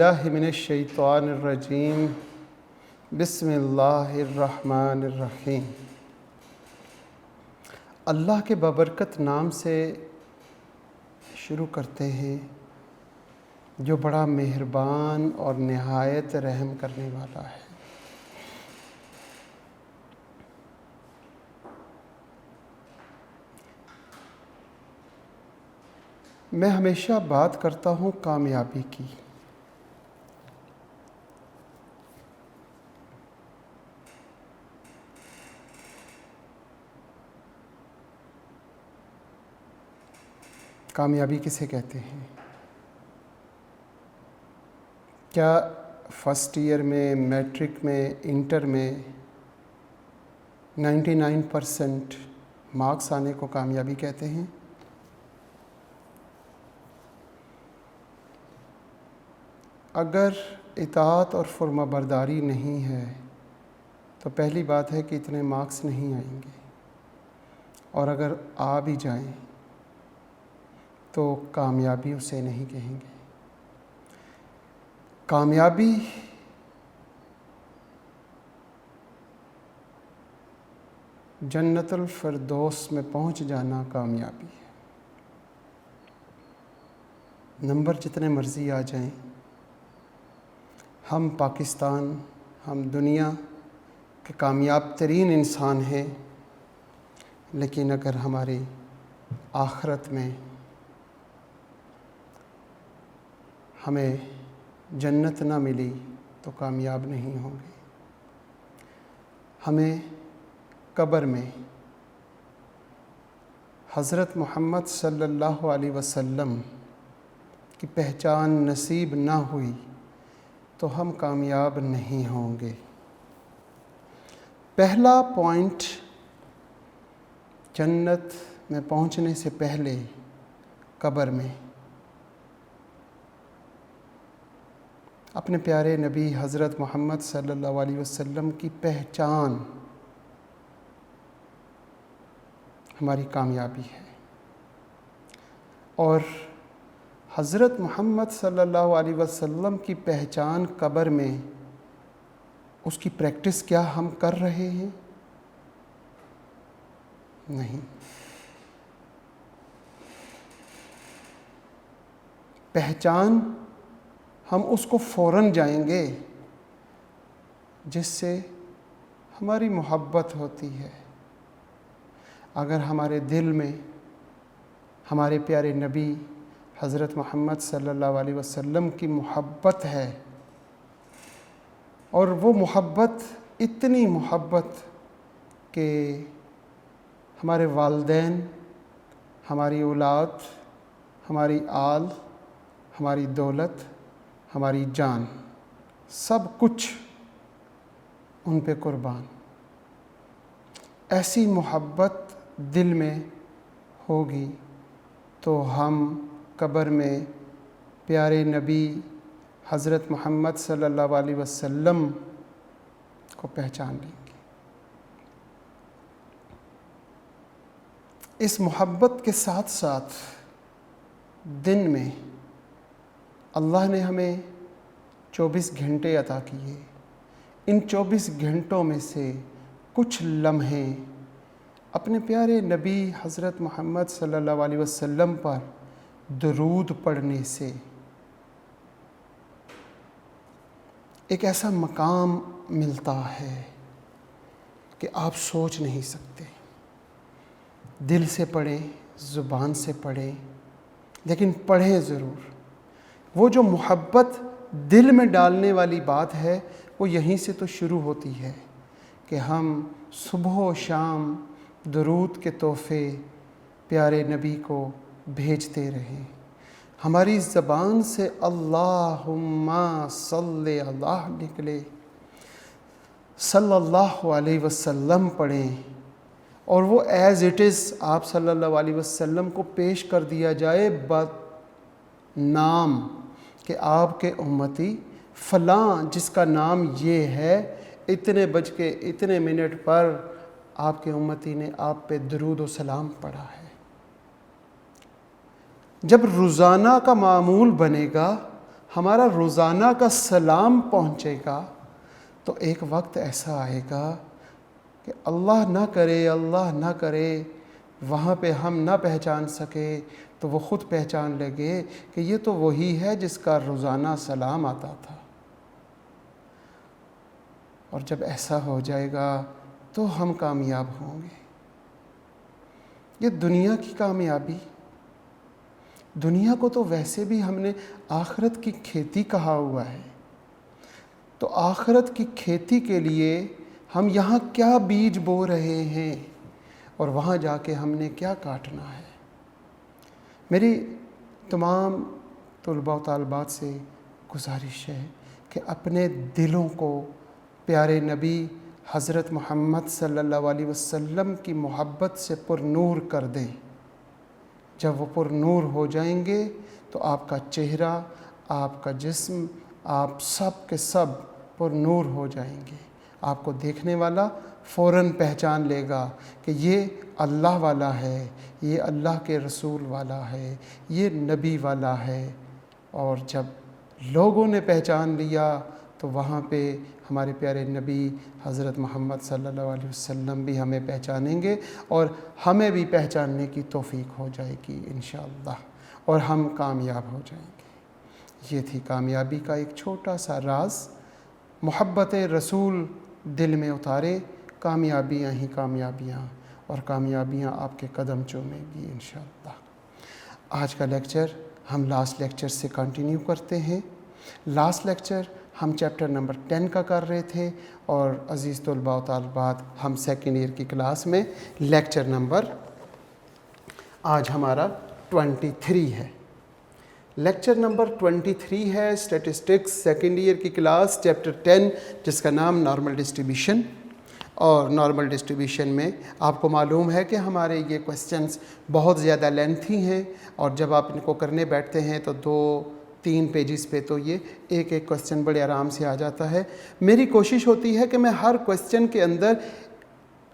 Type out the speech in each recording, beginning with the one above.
बिल्लाहि मिनश्शैतानिर्रजीम बिस्मिल्लाहिर्रहमानिर्रहीम। अल्लाह के बबरकत नाम से शुरू करते हैं जो बड़ा मेहरबान और नहायत रहम करने वाला है। मैं हमेशा बात करता हूँ कामयाबी की। कामयाबी किसे कहते हैं? क्या फर्स्ट ईयर में, मैट्रिक में, इंटर में 99% मार्क्स आने को कामयाबी कहते हैं? अगर इताअत और फुर्माबरदारी नहीं है तो पहली बात है कि इतने मार्क्स नहीं आएंगे, और अगर आ भी जाएं तो कामयाबी उसे नहीं कहेंगे। कामयाबी जन्नतुल फिरदौस में पहुंच जाना कामयाबी है। नंबर जितने मर्ज़ी आ जाएं, हम पाकिस्तान, हम दुनिया के कामयाब तरीन इंसान हैं, लेकिन अगर हमारी आखिरत में हमें जन्नत ना मिली तो कामयाब नहीं होंगे। हमें कब्र में हज़रत मोहम्मद सल्लल्लाहु अलैहि वसल्लम की पहचान नसीब ना हुई तो हम कामयाब नहीं होंगे। पहला पॉइंट, जन्नत में पहुंचने से पहले कब्र में अपने प्यारे नबी हज़रत मोहम्मद सल्लल्लाहु अलैहि वसल्लम की पहचान हमारी कामयाबी है। और हज़रत मोहम्मद सल्लल्लाहु अलैहि वसल्लम की पहचान कब्र में, उसकी प्रैक्टिस क्या हम कर रहे हैं? नहीं। पहचान हम उसको फ़ौरन जाएंगे जिससे हमारी मोहब्बत होती है। अगर हमारे दिल में हमारे प्यारे नबी हज़रत मोहम्मद सल्लल्लाहु अलैहि वसल्लम की मोहब्बत है, और वो मोहब्बत इतनी मोहब्बत कि हमारे वालिदैन, हमारी औलाद, हमारी आल, हमारी दौलत, हमारी जान, सब कुछ उन पे कुर्बान, ऐसी मोहब्बत दिल में होगी तो हम कब्र में प्यारे नबी हज़रत मोहम्मद सल्लल्लाहु अलैहि वसल्लम को पहचान लेंगे। इस मोहब्बत के साथ साथ दिन में अल्लाह ने हमें 24 घंटे अता किए। इन 24 घंटों में से कुछ लम्हे अपने प्यारे नबी हज़रत मोहम्मद सल्लल्लाहु अलैहि वसल्लम पर दरूद पढ़ने से एक ऐसा मकाम मिलता है कि आप सोच नहीं सकते। दिल से पढ़ें, ज़ुबान से पढ़ें, लेकिन पढ़ें ज़रूर। वो जो मोहब्बत दिल में डालने वाली बात है वो यहीं से तो शुरू होती है कि हम सुबह व शाम दरूद के तोहफ़े प्यारे नबी को भेजते रहें। हमारी ज़बान से अल्लाहुम्मा सल्ले अला निकले, सल्लल्लाहु अलैहि वसल्लम पढ़ें, और वो एज़ इट इज़ आप सल्लल्लाहु अलैहि वसल्लम को पेश कर दिया जाए नाम कि आपके उम्मती फ़लाँ जिसका नाम ये है, इतने बज के इतने मिनट पर आपके उम्मती ने आप पे दरूद व सलाम पढ़ा है। जब रोज़ाना का मामूल बनेगा हमारा रोज़ाना का सलाम पहुँचेगा, तो एक वक्त ऐसा आएगा कि अल्लाह ना करे वहाँ पे हम ना पहचान सके, तो वो ख़ुद पहचान लगे कि ये तो वही है जिसका रोज़ाना सलाम आता था। और जब ऐसा हो जाएगा तो हम कामयाब होंगे। ये दुनिया की कामयाबी, दुनिया को तो वैसे भी हमने आखिरत की खेती कहा हुआ है, तो आखिरत की खेती के लिए हम यहाँ क्या बीज बो रहे हैं और वहाँ जाके हमने क्या काटना है। मेरी तमाम तलबा व तालिबात से गुजारिश है कि अपने दिलों को प्यारे नबी हज़रत मोहम्मद सल्लल्लाहु अलैहि वसल्लम की मोहब्बत से पुरनूर कर दें। जब वो पुरनूर हो जाएंगे तो आपका चेहरा, आपका जिस्म, आप सब के सब पुरनूर हो जाएंगे। आपको देखने वाला फ़ौरन पहचान लेगा कि ये अल्लाह वाला है, ये अल्लाह के रसूल वाला है, ये नबी वाला है। और जब लोगों ने पहचान लिया तो वहाँ पे हमारे प्यारे नबी हज़रत मोहम्मद सल्लल्लाहु अलैहि वसल्लम भी हमें पहचानेंगे और हमें भी पहचानने की तौफ़ीक हो जाएगी इंशाअल्लाह, और हम कामयाब हो जाएंगे। ये थी कामयाबी का एक छोटा सा राज। मोहब्बत रसूल दिल में उतारे, कामयाबियाँ ही कामयाबियाँ, और कामयाबियाँ आपके कदम चूमेंगी इंशाअल्लाह। आज का लेक्चर हम लास्ट लेक्चर से कंटिन्यू करते हैं। लास्ट लेक्चर हम चैप्टर नंबर 10 का कर रहे थे, और अज़ीज़ तलबा व तालिबात हम सेकेंड ईयर की क्लास में लेक्चर नंबर आज हमारा 23 है। लेक्चर नंबर 23 है स्टैटिस्टिक्स सेकेंड ईयर की क्लास, चैप्टर 10, जिसका नाम नॉर्मल डिस्ट्रीब्यूशन। और नॉर्मल डिस्ट्रीब्यूशन में आपको मालूम है कि हमारे ये क्वेश्चंस बहुत ज़्यादा लेंथी हैं, और जब आप इनको करने बैठते हैं तो 2-3 पेजेस पे तो ये एक एक क्वेश्चन बड़े आराम से आ जाता है। मेरी कोशिश होती है कि मैं हर क्वेश्चन के अंदर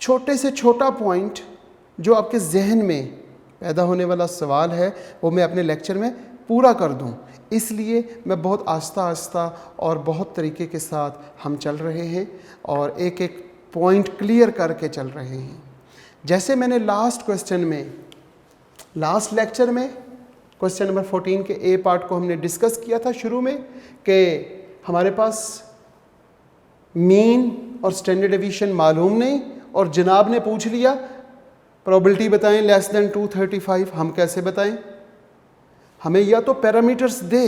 छोटे से छोटा पॉइंट जो आपके जहन में पैदा होने वाला सवाल है वो मैं अपने लेक्चर में पूरा कर दूं। इसलिए मैं बहुत आस्ता आस्ता और बहुत तरीके के साथ हम चल रहे हैं और एक एक पॉइंट क्लियर करके चल रहे हैं। जैसे मैंने लास्ट लेक्चर में क्वेश्चन नंबर 14 के ए पार्ट को हमने डिस्कस किया था शुरू में, कि हमारे पास मीन और स्टैंडर्ड डेविएशन मालूम नहीं, और जनाब ने पूछ लिया प्रोबेबिलिटी बताएं लेस देन 235। हम कैसे बताएं? हमें या तो पैरामीटर्स दे,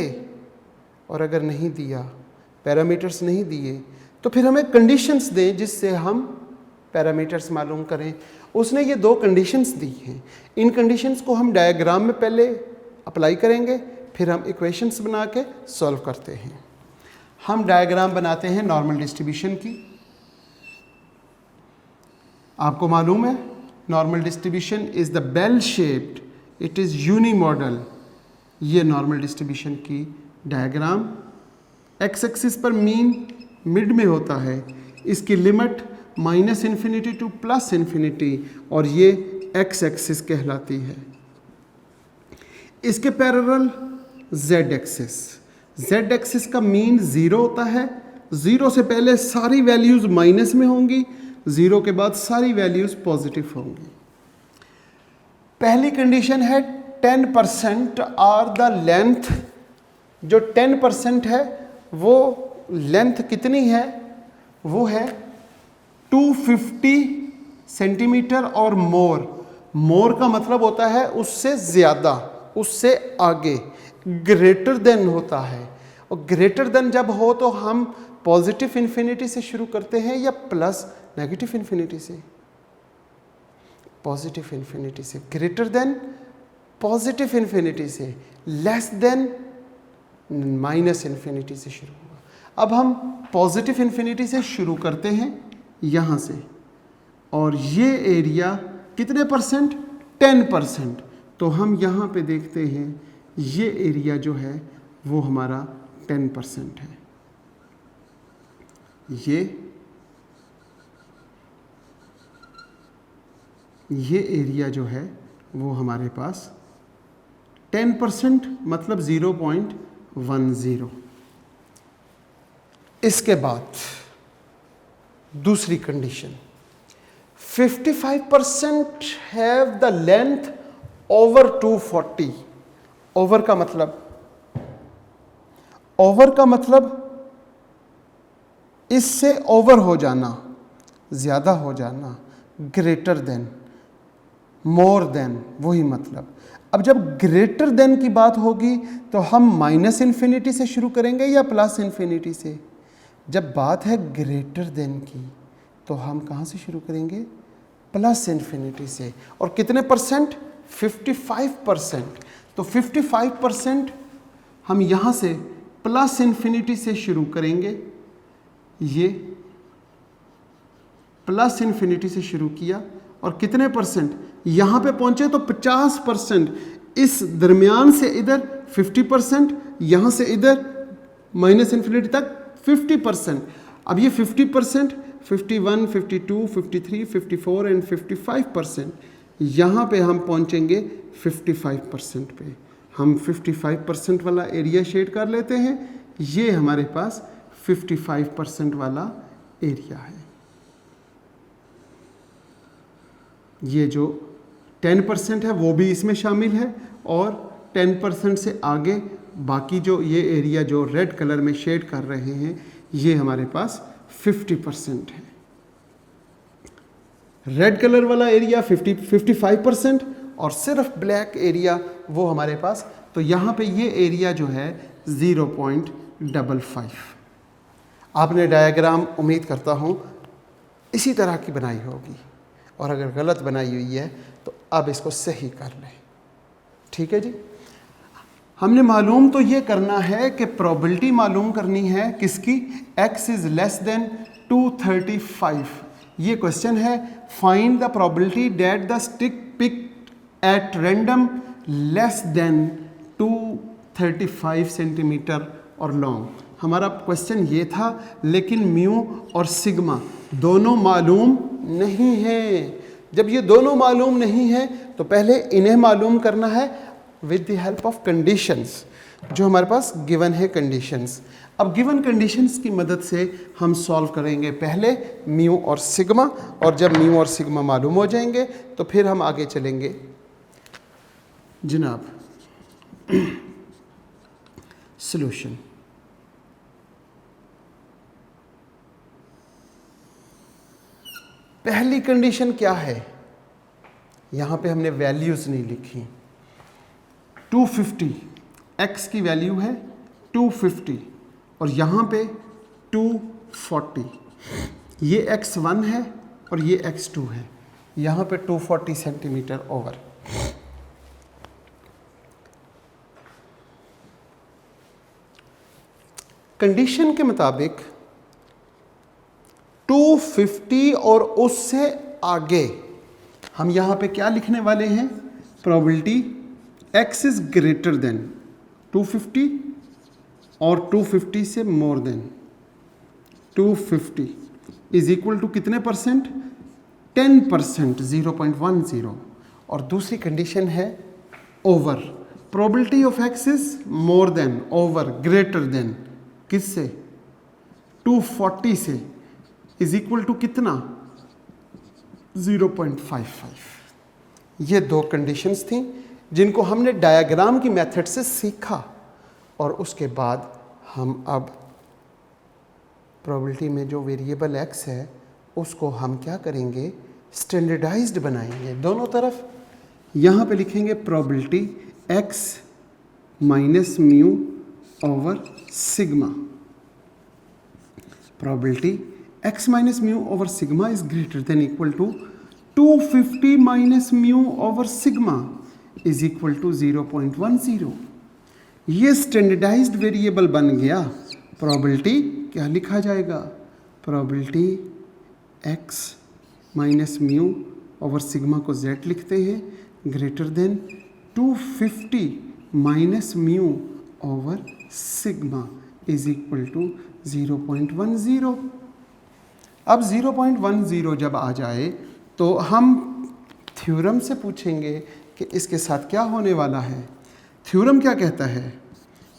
और अगर नहीं दिया, पैरामीटर्स नहीं दिए, तो फिर हमें कंडीशंस दें जिससे हम पैरामीटर्स मालूम करें। उसने ये 2 कंडीशंस दी हैं। इन कंडीशंस को हम डायग्राम में पहले अप्लाई करेंगे, फिर हम इक्वेशंस बना के सॉल्व करते हैं। हम डायग्राम बनाते हैं नॉर्मल डिस्ट्रीब्यूशन की। आपको मालूम है normal distribution is the bell shaped, it is unimodal. ये नॉर्मल डिस्ट्रीब्यूशन की डायग्राम। एक्स एक्सिस पर मीन मिड में होता है, इसकी लिमिट -∞ टू +∞, और ये एक्स एक्सिस कहलाती है। इसके पैरेलल जेड एक्सिस का मीन 0 होता है। 0 से पहले सारी वैल्यूज़ माइनस में होंगी, 0 के बाद सारी वैल्यूज़ पॉजिटिव होंगी। पहली कंडीशन है 10% आर द लेंथ। जो 10% है वो लेंथ कितनी है? वो है 250 सेंटीमीटर और मोर का मतलब होता है उससे ज़्यादा, उससे आगे, ग्रेटर देन होता है। और ग्रेटर देन जब हो तो हम पॉजिटिव इन्फिनिटी से शुरू करते हैं या प्लस नेगेटिव इन्फिनिटी से? पॉजिटिव इन्फिनिटी से। ग्रेटर देन पॉजिटिव इन्फिनिटी से, लेस देन -∞ से शुरू होगा। अब हम पॉजिटिव इन्फिनिटी से शुरू करते हैं यहाँ से, और ये एरिया कितने परसेंट? 10%। तो हम यहाँ पे देखते हैं ये एरिया जो है वो हमारा 10% है। ये एरिया जो है वो हमारे पास 10% मतलब 0.1 0.10। इसके बाद दूसरी condition, 55% have the length over 240। Over का मतलब इससे ओवर हो जाना, ज़्यादा हो जाना, ग्रेटर देन, मोर देन, वही मतलब। अब जब ग्रेटर देन की बात होगी तो हम माइनस इन्फिनिटी से शुरू करेंगे या प्लस इन्फिनिटी से? जब बात है ग्रेटर देन की तो हम कहाँ से शुरू करेंगे? प्लस इन्फिनिटी से। और कितने परसेंट? 55%। तो 55% हम यहाँ से प्लस इन्फिनिटी से शुरू करेंगे। ये प्लस इन्फिनिटी से शुरू किया और कितने परसेंट यहाँ पे पहुँचे? तो 50%। इस दरमियान से इधर 50%, यहाँ से इधर माइनस इन्फिनिटी तक 50%। अब ये 50%, 51, 52, 53, 54 एंड 55%, यहाँ पे हम पहुँचेंगे 55% पे। हम 55% वाला एरिया शेड कर लेते हैं। ये हमारे पास 55% वाला एरिया है। ये जो 10% है वो भी इसमें शामिल है और 10% से आगे बाकी जो ये एरिया जो रेड कलर में शेड कर रहे हैं ये हमारे पास 50% है। रेड कलर वाला एरिया 55% और सिर्फ ब्लैक एरिया वो हमारे पास, तो यहाँ पे ये एरिया जो है 0.55। आपने डायग्राम उम्मीद करता हूँ इसी तरह की बनाई होगी, और अगर गलत बनाई हुई है तो अब इसको सही कर लें। ठीक है जी। हमने मालूम तो ये करना है कि प्रोबेबिलिटी मालूम करनी है किसकी? x is less than 235। ये क्वेश्चन है, find the probability that the stick picked at random less than 235 centimetre और लॉन्ग। हमारा क्वेश्चन ये था, लेकिन म्यू और सिग्मा दोनों मालूम नहीं है। जब ये दोनों मालूम नहीं है तो पहले इन्हें मालूम करना है with the help of conditions, जो हमारे पास गिवन है कंडीशंस। अब गिवन कंडीशंस की मदद से हम सॉल्व करेंगे पहले म्यू और सिग्मा, और जब म्यू और सिग्मा मालूम हो जाएंगे तो फिर हम आगे चलेंगे। जनाब, सॉल्यूशन। पहली कंडीशन क्या है? यहाँ पे हमने वैल्यूज़ नहीं लिखी। 250 x की वैल्यू है 250 और यहाँ पे 240। ये x1 है और ये x2 है। यहाँ पे 240 सेंटीमीटर ओवर। कंडीशन के मुताबिक 250 और उससे आगे हम यहाँ पे क्या लिखने वाले हैं? Probability x is greater than 250 और 250 से more than 250 is equal to कितने परसेंट? 10%, 0.10। और दूसरी कंडीशन है over. Probability of x is more than, over, greater than किससे? 240 से, इज इक्वल टू कितना? 0.55। ये दो कंडीशंस थी जिनको हमने डायग्राम की मेथड से सीखा, और उसके बाद हम अब प्रोबेबिलिटी में जो वेरिएबल x है उसको हम क्या करेंगे? स्टैंडर्डाइज्ड बनाएंगे दोनों तरफ। यहाँ पे लिखेंगे probability x minus mu over sigma. Probability x minus mu over sigma is greater than equal to 250 minus mu over sigma is equal to 0.10। ये स्टैंडर्डाइज्ड वेरिएबल बन गया। प्रोबेबिलिटी क्या लिखा जाएगा? Probability x minus mu over sigma को z लिखते हैं, greater than 250 minus mu over sigma is equal to 0.10। अब 0.10 जब आ जाए तो हम थ्योरम से पूछेंगे कि इसके साथ क्या होने वाला है। थ्योरम क्या कहता है?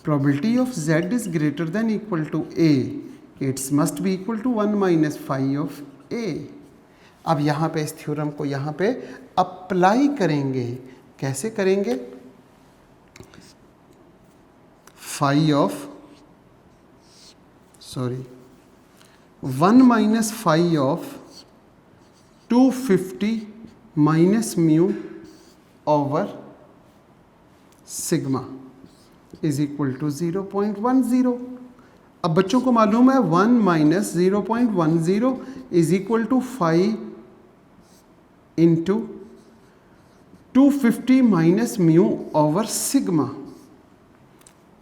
probability of z is greater than equal to a, it must be equal to 1 minus phi of a. अब यहाँ पे इस थ्योरम को यहाँ पे अप्लाई करेंगे. कैसे करेंगे? phi of 1 minus phi of 250 minus mu over sigma is equal to 0.10. अब बच्चों को मालूम है 1 minus 0.10 is equal to 5 into 250 minus mu over sigma.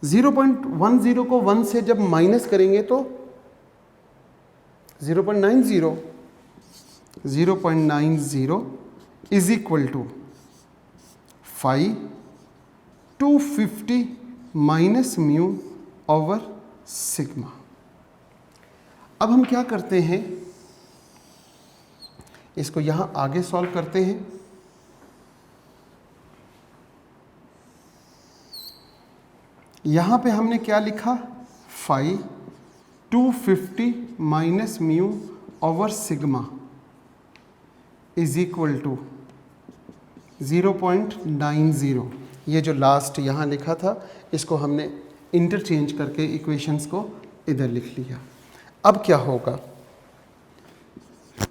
0.10 को 1 से जब माइनस करेंगे तो 0.90 is equal to 5 250 minus mu over sigma. अब हम क्या करते हैं, इसको यहां आगे सॉल्व करते हैं. यहां पे हमने क्या लिखा? 5 250 minus mu over sigma is equal to 0.90. ये जो लास्ट यहाँ लिखा था इसको हमने इंटरचेंज करके इक्वेशंस को इधर लिख लिया. अब क्या होगा?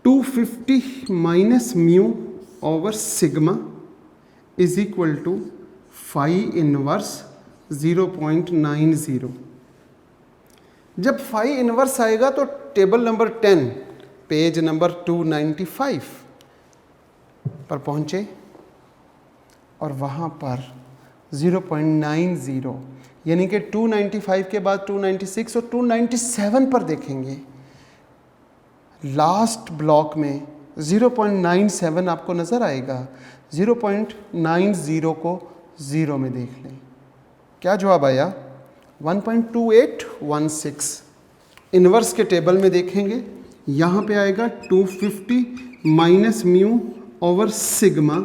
250 minus mu over sigma is equal to 5 inverse 0.90. जब 5 इनवर्स आएगा तो टेबल नंबर 10 पेज नंबर 295 पर पहुंचे और वहाँ पर 0.90 यानी कि 295 के बाद 296 और 297 पर देखेंगे. लास्ट ब्लॉक में 0.97 आपको नज़र आएगा. 0.90 को 0 में देख लें. क्या जवाब आया? 1.2816. इन्वर्स के टेबल में देखेंगे, यहाँ पे आएगा 250 माइनस म्यू ओवर सिग्मा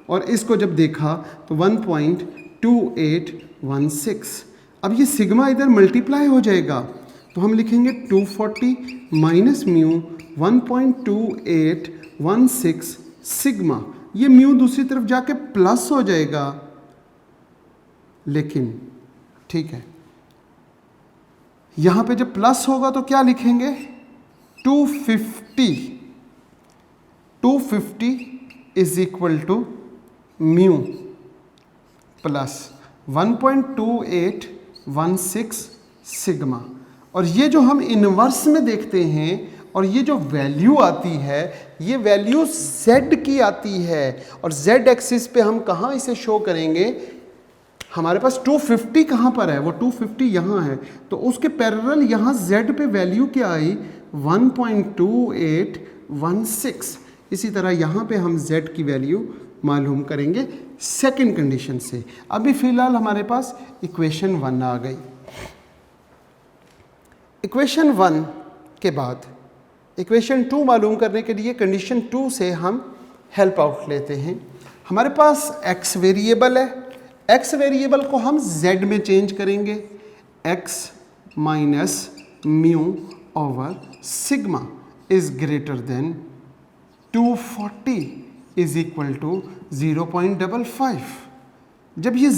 और इसको जब देखा तो 1.2816. अब ये सिग्मा इधर मल्टीप्लाई हो जाएगा तो हम लिखेंगे 240 माइनस म्यू 1.2816 सिग्मा. ये म्यू दूसरी तरफ जाके प्लस हो जाएगा, लेकिन ठीक है यहाँ पे जब प्लस होगा तो क्या लिखेंगे? 250 is equal to mu plus 1.2816 sigma. और ये जो हम इनवर्स में देखते हैं और ये जो वैल्यू आती है ये वैल्यू z की आती है. और z एक्सिस पे हम कहाँ इसे शो करेंगे? हमारे पास 250 कहाँ पर है? वो 250 यहाँ है तो उसके पैरेलल यहाँ z पे वैल्यू क्या आई? 1.2816. इसी तरह यहाँ पे हम z की वैल्यू मालूम करेंगे सेकंड कंडीशन से. अभी फिलहाल हमारे पास इक्वेशन 1 आ गई. इक्वेशन 1 के बाद इक्वेशन 2 मालूम करने के लिए कंडीशन 2 से हम हेल्प आउट लेते हैं. हमारे पास x वेरिएबल है. x वेरिएबल को हम z में चेंज करेंगे. x minus mu over sigma is greater than 240 is equal to 0.55. जब ये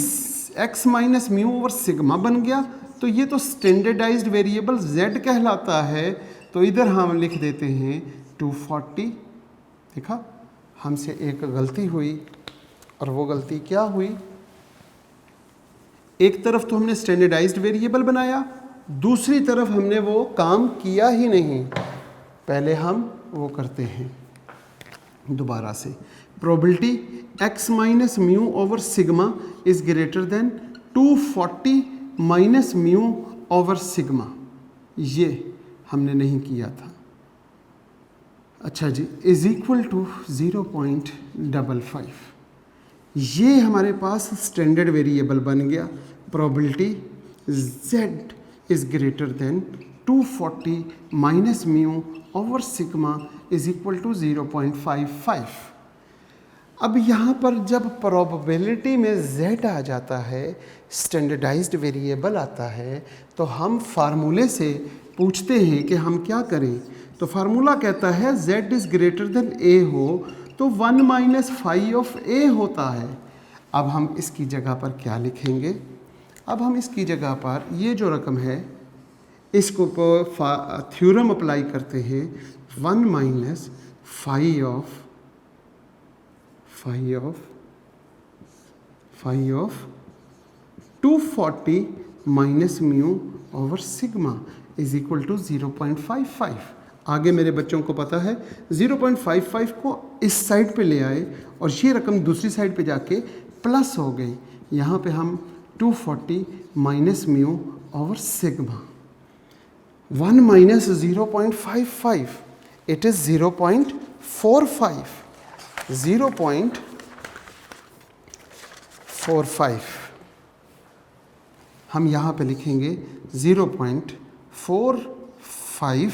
x minus mu over sigma बन गया तो ये तो स्टैंडर्डाइज्ड वेरिएबल z कहलाता है. तो इधर हम लिख देते हैं 240. देखा, हमसे एक गलती हुई और वो गलती क्या हुई? एक तरफ तो हमने स्टैंडर्डाइज्ड वेरिएबल बनाया, दूसरी तरफ हमने वो काम किया ही नहीं. पहले हम वो करते हैं दोबारा से. Probability x minus mu over sigma is greater than 240 minus mu over sigma. ये हमने नहीं किया था. अच्छा जी, इज इक्वल टू 0.55. ये हमारे पास स्टैंडर्ड वेरिएबल बन गया. Probability z is greater than 240 minus mu over sigma is equal to 0.55. अब यहाँ पर जब प्रोबेबिलिटी में z आ जाता है, स्टैंडर्डाइज्ड वेरिएबल आता है, तो हम फार्मूले से पूछते हैं कि हम क्या करें। तो फार्मूला कहता है z is greater than a हो तो 1 माइनस फाई ऑफ a होता है। अब हम इसकी जगह पर क्या लिखेंगे? अब हम इसकी जगह पर ये जो रकम है इसको थ्योरम अप्लाई करते हैं। 1 minus phi of 240 minus mu over sigma is equal to 0.55। आगे मेरे बच्चों को पता है 0.55 को इस साइड पे ले आए और ये रकम दूसरी साइड पे जाके प्लस हो गई। यहाँ पे हम 240 minus mu over sigma 1 minus 0.55 it is 0.45 0.45 हम यहाँ पे लिखेंगे 0.45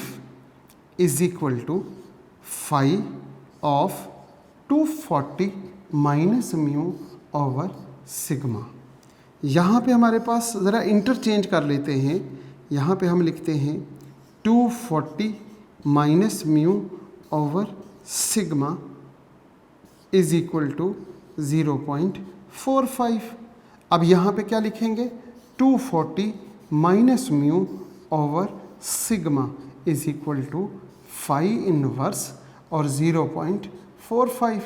is equal to phi of 240 minus mu over sigma. यहाँ पे हमारे पास ज़रा इंटरचेंज कर लेते हैं। यहाँ पे हम लिखते हैं 240 minus mu over sigma is equal to 0.45। अब यहाँ पे क्या लिखेंगे? 240 minus mu over sigma is equal to phi inverse और 0.45।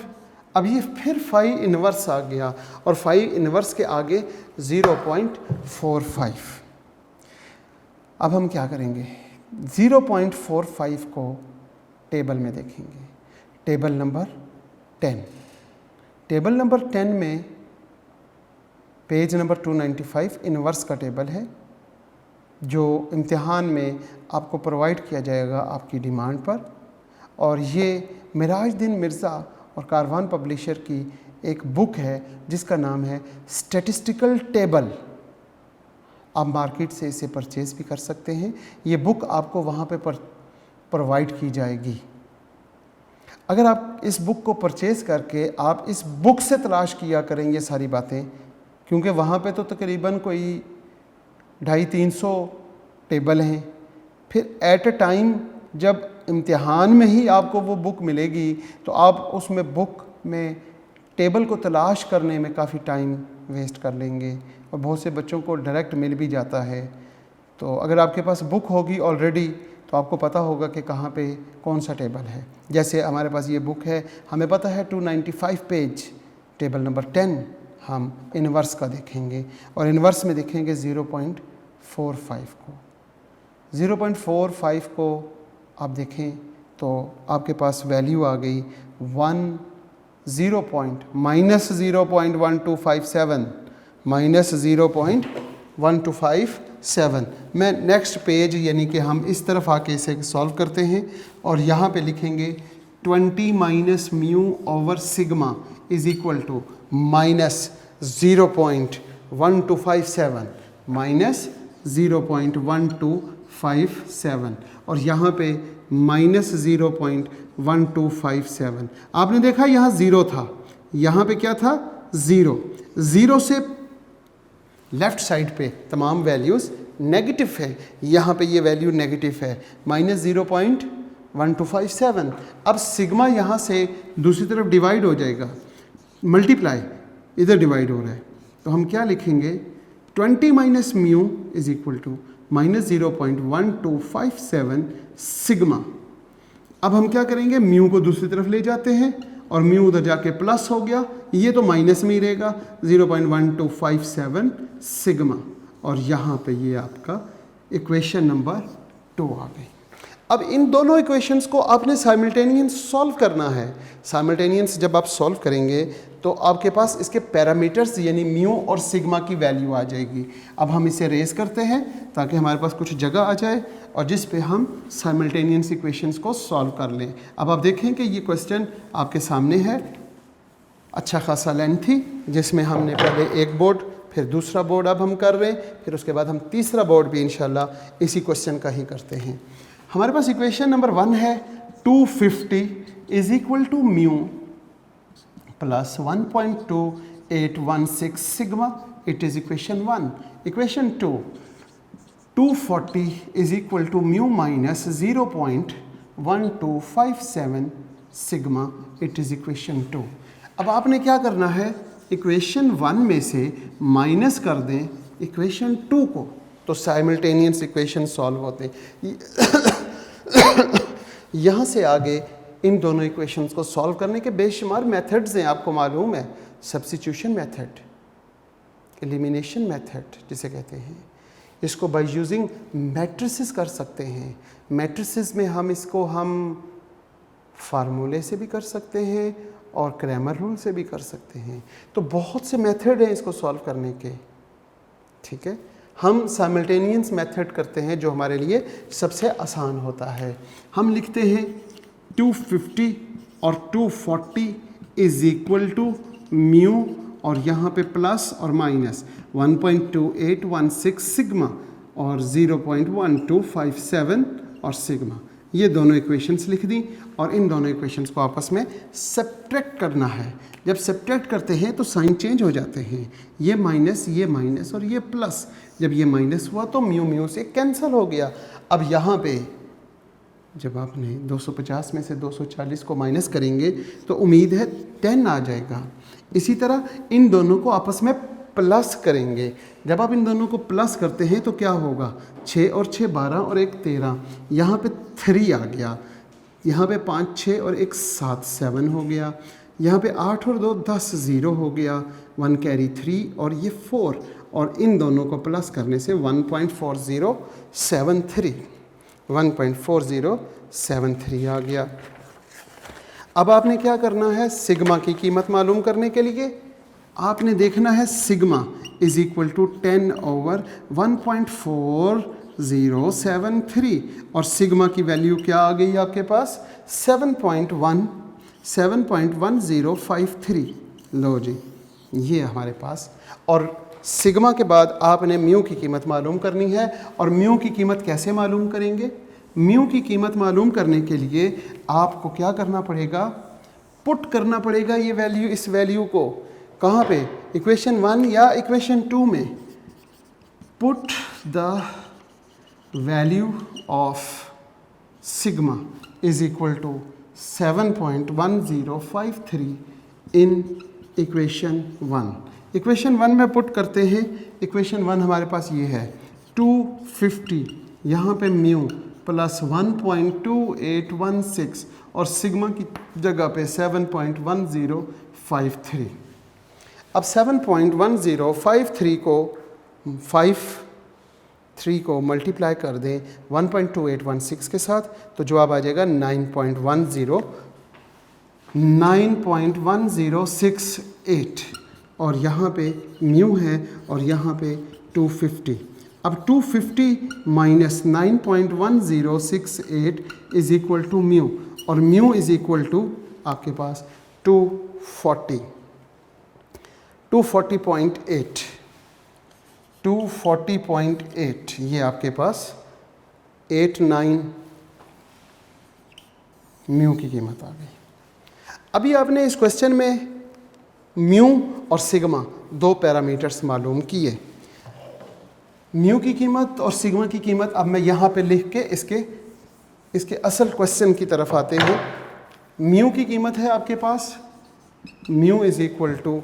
अब ये फिर फाई इनवर्स आ गया और फाई इनवर्स के आगे 0.45। अब हम क्या करेंगे? 0.45 को टेबल में देखेंगे, टेबल नंबर 10। टेबल नंबर 10 में पेज नंबर 295 इनवर्स का टेबल है जो इम्तिहान में आपको प्रोवाइड किया जाएगा आपकी डिमांड पर। और ये मिराजुद्दीन मिर्ज़ा और कारवान पब्लिशर की एक बुक है जिसका नाम है स्टैटिस्टिकल टेबल। आप मार्केट से इसे परचेज़ भी कर सकते हैं। ये बुक आपको वहाँ पे प्रोवाइड की जाएगी। अगर आप इस बुक को परचेज़ करके आप इस बुक से तलाश किया करेंगे सारी बातें, क्योंकि वहाँ पे तो तकरीबन कोई 250-300 टेबल हैं। फिर एट अ टाइम जब इम्तिहान में ही आपको वो बुक मिलेगी तो आप उसमें बुक में टेबल को तलाश करने में काफ़ी टाइम वेस्ट कर लेंगे और बहुत से बच्चों को डायरेक्ट मिल भी जाता है। तो अगर आपके पास बुक होगी ऑलरेडी तो आपको पता होगा कि कहाँ पे कौन सा टेबल है। जैसे हमारे पास ये बुक है, हमें पता है 295 पेज टेबल नंबर 10 हम इनवर्स का देखेंगे और इनवर्स में देखेंगे 0.45 को। 0.45 को आप देखें तो आपके पास वैल्यू आ गई माइनस 0.1257 मैं नेक्स्ट पेज यानी कि हम इस तरफ आके इसे सॉल्व करते हैं और यहाँ पे लिखेंगे 20 minus mu over sigma is equal to minus 0.1257 minus 0.1257 और यहाँ पे माइनस 0.1257। आपने देखा यहाँ ज़ीरो था, यहाँ पे क्या था? ज़ीरो से लेफ़्ट साइड पे तमाम वैल्यूज़ नेगेटिव है, यहाँ पे ये वैल्यू नेगेटिव है माइनस 0.1257। अब सिग्मा यहाँ से दूसरी तरफ डिवाइड हो जाएगा, मल्टीप्लाई इधर डिवाइड हो रहा है, तो हम क्या लिखेंगे? 20 minus mu is equal to minus 0.1257 sigma. अब हम क्या करेंगे? म्यू को दूसरी तरफ ले जाते हैं और म्यू उधर जाके प्लस हो गया, ये तो माइनस में ही रहेगा 0.1257 सिग्मा और यहाँ पे ये आपका इक्वेशन नंबर 2 आ गई। अब इन दोनों इक्वेशंस को आपने साइमल्टेनियस सॉल्व करना है। साइमल्टेनियस जब आप सॉल्व करेंगे तो आपके पास इसके पैरामीटर्स यानी म्यू और सिग्मा की वैल्यू आ जाएगी। अब हम इसे रेज करते हैं ताकि हमारे पास कुछ जगह आ जाए और जिस पे हम साइमल्टेनियस इक्वेशंस को सॉल्व कर लें। अब आप देखें कि ये क्वेश्चन आपके सामने है, अच्छा खासा लेंथी, जिसमें हमने पहले एक बोर्ड फिर दूसरा बोर्ड अब हम कर रहे हैं, फिर उसके बाद हम तीसरा बोर्ड भी इंशाल्लाह इसी क्वेश्चन का ही करते हैं। हमारे पास इक्वेशन नंबर 1 है 250 is equal to mu plus 1.2816 sigma, it is equation 1. Equation 2, 240 is equal to mu minus 0.1257 sigma, it is equation 2. अब आपने क्या करना है, इक्वेशन 1 में से माइनस कर दें इक्वेशन 2 को, तो साइमल्टेनियस इक्वेशन सॉल्व होते हैं. यहाँ से आगे इन दोनों इक्वेशंस को सॉल्व करने के बेशुमार मेथड्स हैं, आपको मालूम है. सब्स्टिट्यूशन मेथड, एलिमिनेशन मेथड जिसे कहते हैं, इसको बाय यूजिंग मैट्रिसेस कर सकते हैं. मैट्रिसेस में हम इसको फार्मूले से भी कर सकते हैं और क्रैमर रूल से भी कर सकते हैं. तो बहुत से मेथड हैं इसको सॉल्व करने के. ठीक है, हम साइमल्टेनियस मेथड करते हैं जो हमारे लिए सबसे आसान होता है. हम लिखते हैं 250 और 240 इज इक्वल टू म्यू, और यहाँ पे प्लस और माइनस 1.2816 सिग्मा और 0.1257 और सिग्मा. ये दोनों इक्वेशंस लिख दी और इन दोनों इक्वेशंस को आपस में सब्ट्रैक्ट करना है. जब सब्ट्रैक्ट करते हैं तो साइन चेंज हो जाते हैं, ये माइनस और ये प्लस. जब ये माइनस हुआ तो म्यू म्यू से कैंसिल हो गया. अब यहाँ पे जब आपने 250 में से 240 को माइनस करेंगे तो उम्मीद है 10 आ जाएगा. इसी तरह इन दोनों को आपस में प्लस करेंगे. जब आप इन दोनों को प्लस करते हैं तो क्या होगा, 6 और 6 12 और 1 13, यहाँ पे 3 आ गया, यहाँ पे 5 6 और 1 7 7 हो गया, यहाँ पे 8 और 2 10 0 हो गया, 1 कैरी 3 और ये 4, और इन दोनों को प्लस करने से 1.4073 आ गया. अब आपने क्या करना है, सिग्मा की कीमत मालूम करने के लिए आपने देखना है सिग्मा इज इक्वल टू 10/1.4073, और सिग्मा की वैल्यू क्या आ गई आपके पास, 7.1053. लो जी, ये हमारे पास. और सिग्मा के बाद आपने म्यू की कीमत मालूम करनी है. और म्यू की कीमत कैसे मालूम करेंगे, म्यू की कीमत मालूम करने के लिए आपको क्या करना पड़ेगा, पुट करना पड़ेगा ये वैल्यू, इस वैल्यू को कहाँ पे, इक्वेशन 1 या इक्वेशन 2 में. Put the value of sigma is equal to 7.1053 in equation 1. Equation 1 में पुट करते हैं. इक्वेशन 1 हमारे पास ये है 250, यहाँ पे म्यू प्लस 1.2816 और सिग्मा की जगह पे 7.1053. अब 7.1053 को 3 को मल्टीप्लाई कर दें 1.2816 के साथ तो जवाब आ जाएगा 9.1068, और यहाँ पे म्यू है और यहाँ पे 250. अब 250 minus 9.1068 is equal to mu, और म्यू इज इक्वल टू आपके पास 240.8, ये आपके पास 89 म्यू की कीमत आ गई. अभी आपने इस क्वेश्चन में म्यू और सिग्मा दो पैरामीटर्स मालूम किए. म्यू की कीमत और सिग्मा की कीमत अब मैं यहाँ पे लिख के इसके असल क्वेश्चन की तरफ आते हैं. म्यू की कीमत है आपके पास, mu is equal to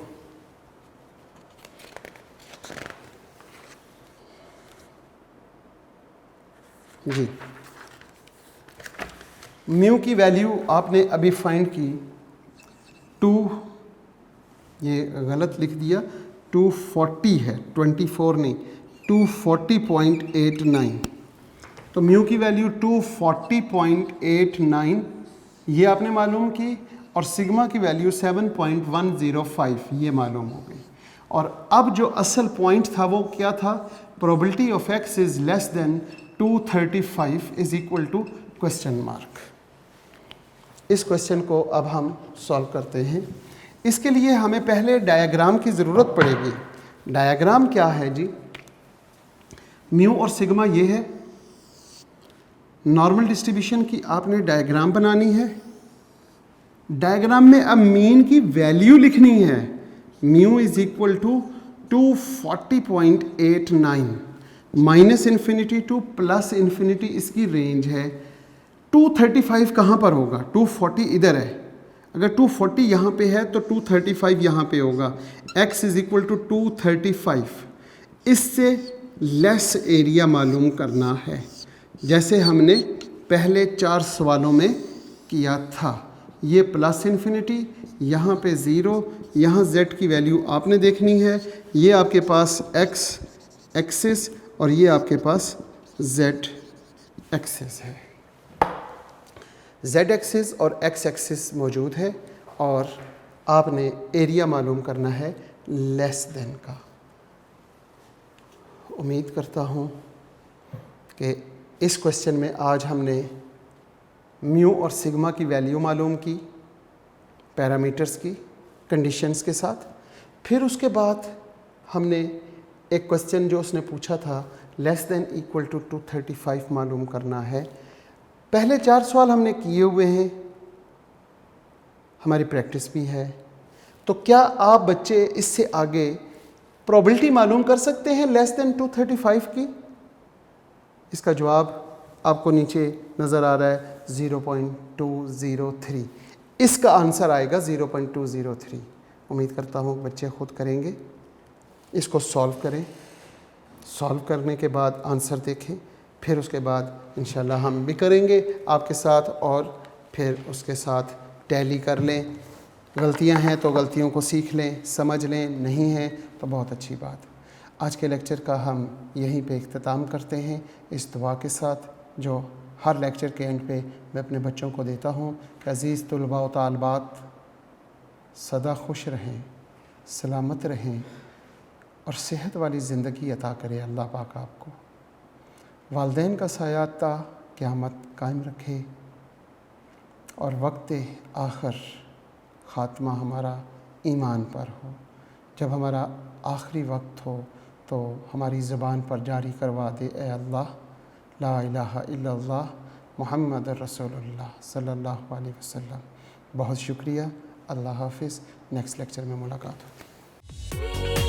g, mu की वैल्यू आपने अभी फाइंड की 2, ये गलत लिख दिया, 240 है, 24 नहीं, 240.89. तो म्यू की वैल्यू 240.89 ये आपने मालूम की, और सिग्मा की वैल्यू 7.105 ये मालूम हो गई. और अब जो असल पॉइंट था वो क्या था, probability of x is less than 235 is equal to question mark. इस क्वेश्चन को अब हम सॉल्व करते हैं. इसके लिए हमें पहले डायग्राम की ज़रूरत पड़ेगी. डायग्राम क्या है जी, म्यू और सिग्मा ये है. नॉर्मल डिस्ट्रीब्यूशन की आपने डायग्राम बनानी है. डायग्राम में अब मीन की वैल्यू लिखनी है। Mu is equal to 240.89 minus infinity to plus infinity इसकी रेंज है। 235 कहाँ पर होगा? 240 इधर है, अगर 240 यहाँ पे है तो 235 यहाँ पे होगा। x is equal to 235। इससे लेस एरिया मालूम करना है, जैसे हमने पहले 4 सवालों में किया था। ये प्लस इन्फिनिटी, यहाँ पे ज़ीरो, यहाँ z की वैल्यू आपने देखनी है। ये आपके पास x एक्सिस और ये आपके पास z एक्सिस है। z एक्सिस और x एक्सिस मौजूद है और आपने एरिया मालूम करना है लेस देन का। उम्मीद करता हूँ कि इस क्वेश्चन में आज हमने म्यू और सिग्मा की वैल्यू मालूम की, पैरामीटर्स की, कंडीशंस के साथ। फिर उसके बाद हमने एक क्वेश्चन जो उसने पूछा था लेस देन इक्वल टू 235 मालूम करना है। पहले 4 सवाल हमने किए हुए हैं, हमारी प्रैक्टिस भी है। तो क्या आप बच्चे इससे आगे प्रोबेबिलिटी मालूम कर सकते हैं लेस देन 235 की? इसका जवाब आपको नीचे नज़र आ रहा है 0.203। इसका आंसर आएगा 0.203। उम्मीद करता हूँ बच्चे खुद करेंगे। इसको सॉल्व करें, सॉल्व करने के बाद आंसर देखें, फिर उसके बाद इंशाल्लाह हम भी करेंगे आपके साथ और फिर उसके साथ टैली कर लें। गलतियां हैं तो गलतियों को सीख लें, समझ लें, नहीं है तो बहुत अच्छी बात। आज के लेक्चर का हम यहीं पे इख्तिताम करते हैं इस दुआ के साथ जो हर लेक्चर के एंड पे मैं अपने बच्चों को देता हूँ कि अज़ीज़ तुलबा व तालबात सदा खुश रहें, सलामत रहें और सेहत वाली ज़िंदगी अता करे अल्लाह पाक आपको। वालदैन का साया ता क़यामत कायम रखे और वक्त आखिर ख़ात्मा हमारा ईमान पर हो। जब हमारा आखिरी वक्त हो तो हमारी ज़बान पर जारी करवा दे ए अल्लाह ला इलाहा इल्लल्लाह मुहम्मद रसूलुल्लाह सल्लल्लाहु अलैहि वसल्लम। बहुत शुक्रिया। अल्लाह हाफ़िज़। नेक्स्ट लेक्चर में मुलाकात होगी।